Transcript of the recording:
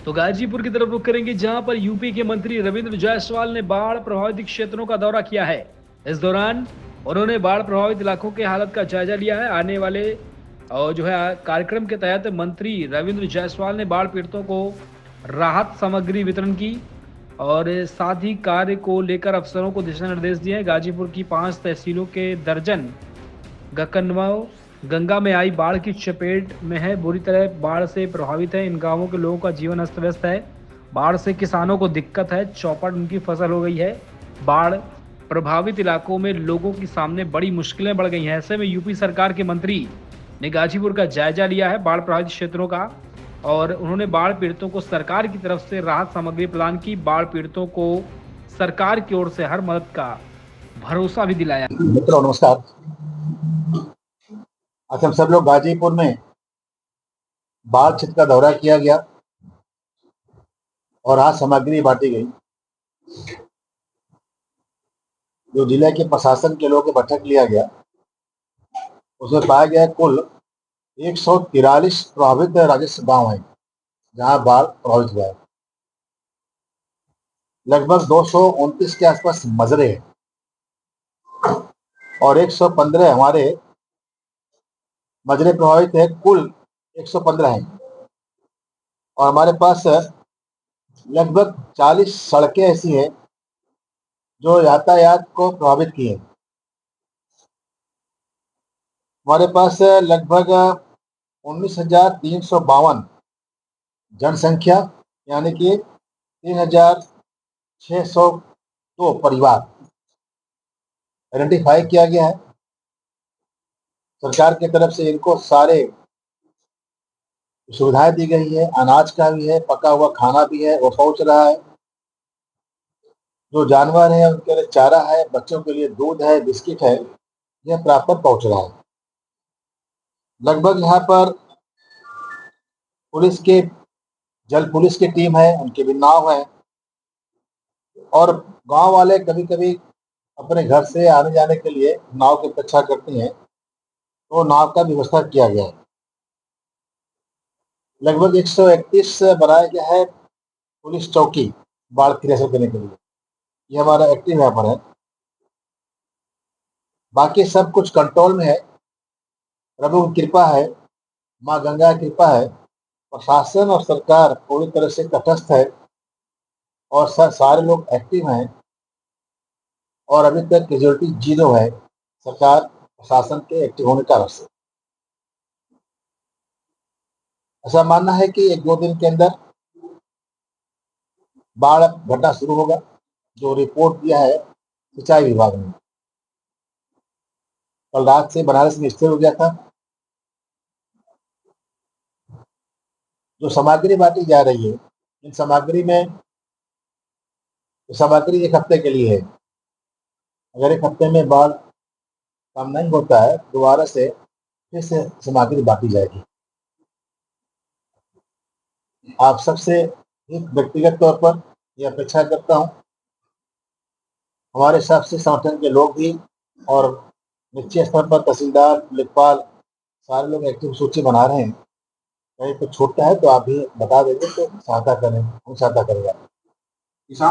तो गाजीपुर की तरफ रुख करेंगे, जहां पर यूपी के मंत्री रविंद्र जायसवाल ने बाढ़ प्रभावित क्षेत्रों का दौरा किया है। इस दौरान उन्होंने बाढ़ प्रभावित इलाकों के हालत का जायजा लिया है। आने वाले और जो है कार्यक्रम के तहत मंत्री रविंद्र जायसवाल ने बाढ़ पीड़ितों को राहत सामग्री वितरण की और साथ ही कार्य को लेकर अफसरों को दिशा निर्देश दिए हैं। गाजीपुर की 5 तहसीलों के दर्जन गकनवा गंगा में आई बाढ़ की चपेट में है, बुरी तरह बाढ़ से प्रभावित है। इन गांवों के लोगों का जीवन अस्त व्यस्त है। बाढ़ से किसानों को दिक्कत है, चौपट उनकी फसल हो गई है। बाढ़ प्रभावित इलाकों में लोगों के सामने बड़ी मुश्किलें बढ़ गई हैं। ऐसे में यूपी सरकार के मंत्री ने गाजीपुर का जायजा लिया है बाढ़ प्रभावित क्षेत्रों का, और उन्होंने बाढ़ पीड़ितों को सरकार की तरफ से राहत सामग्री प्रदान की। बाढ़ पीड़ितों को सरकार की ओर से हर मदद का भरोसा भी दिलाया। मित्रों नमस्कार। आज हम सब लोग गाजीपुर में बाढ़ क्षेत्र का दौरा किया गया और आज सामग्री बांटी गई। जो जिले के प्रशासन के लोगों के बैठक लिया गया, उसमें पाया गया कुल 143 प्रभावित राजस्व गांव हैं जहां बाढ़ प्रभावित हुआ है। लगभग 229 के आसपास मजरे हैं और 115 हमारे मजरे प्रभावित है। कुल 115 हैं और हमारे पास लगभग 40 सड़कें ऐसी हैं जो यातायात को प्रभावित की है। हमारे पास लगभग 19,352 जनसंख्या यानी कि 3,602 परिवार आइडेंटिफाई किया गया है। सरकार की तरफ से इनको सारे सुविधाएं दी गई है, अनाज का भी है, पका हुआ खाना भी है, वो पहुंच रहा है। जो जानवर है उनके लिए चारा है, बच्चों के लिए दूध है, बिस्किट है, यह प्रॉपर पहुंच रहा है। लगभग यहाँ पर पुलिस के जल पुलिस की टीम है, उनके भी नाव है और गांव वाले कभी कभी अपने घर से आने जाने के लिए नाव की प्रतीक्षा करते हैं, तो नाव का व्यवस्था किया गया है। लगभग 131 बनाया गया है पुलिस चौकी बाढ़ की रेस्क्यू करने के लिए। ये हमारा एक्टिव यहाँ पर है। बाकी सब कुछ कंट्रोल में है। प्रभु की कृपा है, माँ गंगा की कृपा है। प्रशासन और सरकार पूरी तरह से तटस्थ है और सारे लोग एक्टिव हैं और अभी तक कैजुअलिटी 0 है सरकार प्रशासन के एक्टिव होने का कारण से। ऐसा मानना है कि 1-2 दिन के अंदर बाढ़ घटना शुरू होगा, जो रिपोर्ट दिया है सिंचाई विभाग ने। कल रात से बनारस में स्थिर हो गया था। जो सामग्री बांटी जा रही है, इन सामग्री में सामग्री 1 हफ्ते के लिए है। अगर 1 हफ्ते में बाढ़ कम नहीं होता है, दोबारा से फिर से सामग्री बांटी जाएगी। आप सबसे व्यक्तिगत तौर पर यह अपेक्षा करता हूँ, हमारे सबसे संगठन के लोग भी और निचले स्तर पर तहसीलदार, लेखपाल सारे लोग एक्टिव सूची बना रहे हैं। कहीं कुछ छूटता है तो आप भी बता देंगे तो सहायता करें, हम सहायता करेंगे।